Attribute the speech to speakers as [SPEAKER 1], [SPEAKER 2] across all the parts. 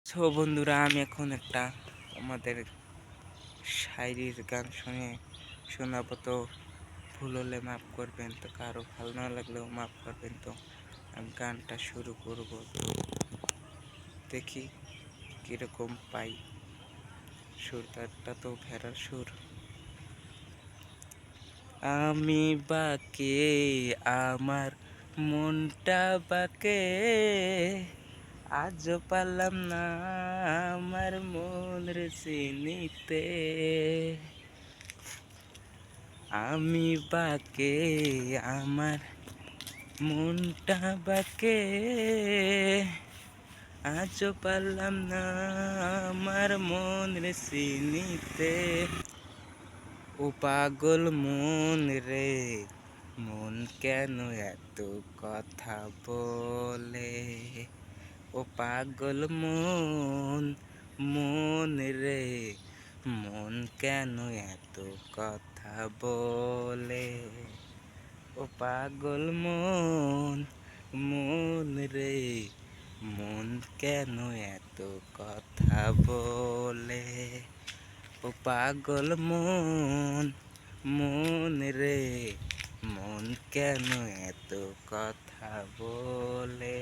[SPEAKER 1] So বন্ধুরা, আমি এখন একটা আমাদের শায়রির গান শোনাবো। তো ভুল হলে মাফ করবেন, তো কারো ভালো না লাগলেও মাফ করবেন। তো আমি গানটা শুরু করব, তো দেখি কীরকম পাই। সুরটা তো ভেড়ার সুর। আমি বাকে, আমার মনটা বাকে, আজও পারলাম না আমার মনের চিনিতে। আমি বাকে, আমার মনটা বাকে, আজও পারলাম না আমার মনের চিনিতে। ও পাগল মন রে, মন কেন এত কথা বলে? ও পাগল মন, মন রে, মন কেন এত কথা বলে? ও পাগল মন, মন রে, মন কেন এত কথা বলে? ও পাগল মন, মন রে, মন কেন এত কথা বলে?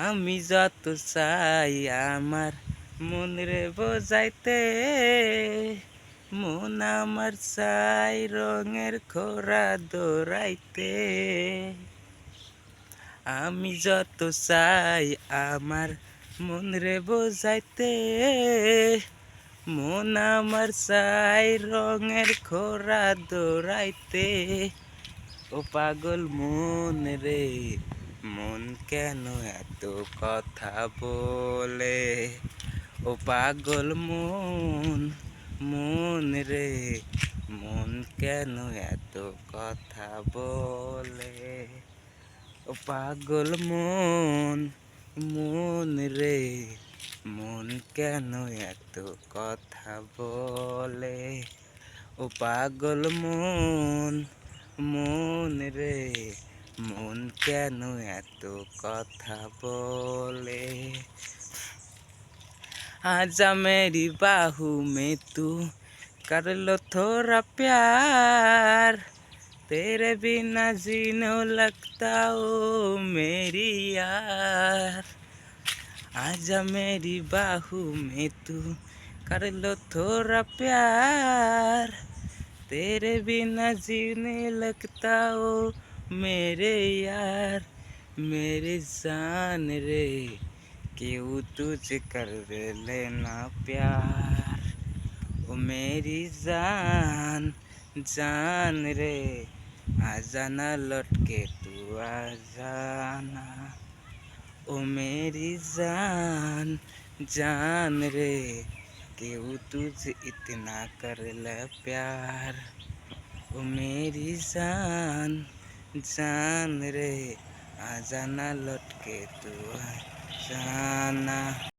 [SPEAKER 1] আমি যত চাই আমার মন রে বোঝাইতে, মন আমার চাই রঙের খোরা দৌড়াইতে। আমি যত চাই আমার মন রে বোঝাইতে, মন আমার চাই রঙের খোরা দৌড়াইতে। ও পাগল মন রে, মন কেন এত কথা বলে? ও পাগল মন, মন রে, মন কেন এত কথা বলে? ও পাগল মন, মন রে, মন কেন এত কথা বলে? ও পাগল মন, মন রে, মন কেন এত কথা বলে? आजा मेरी बाहू में तू कर लो थोड़ा प्यार, तेरे बिना जीने लगता ओ मेरी यार। आजा मेरी बाहू में तू कर लो थोड़ा प्यार, तेरे बिना जीने लगता ओ मेरे यार। मेरी जान रे, क्यों तुझ कर लेना प्यार? ओ मेरी जान, जान रे, आ जाना लौट के तू आ जाना। ओ मेरी जान, जान रे, क्यों तुझ इतना कर ले प्यार? ओ मेरी जान, जान रे, आ जाना लौट के तू आ जाना।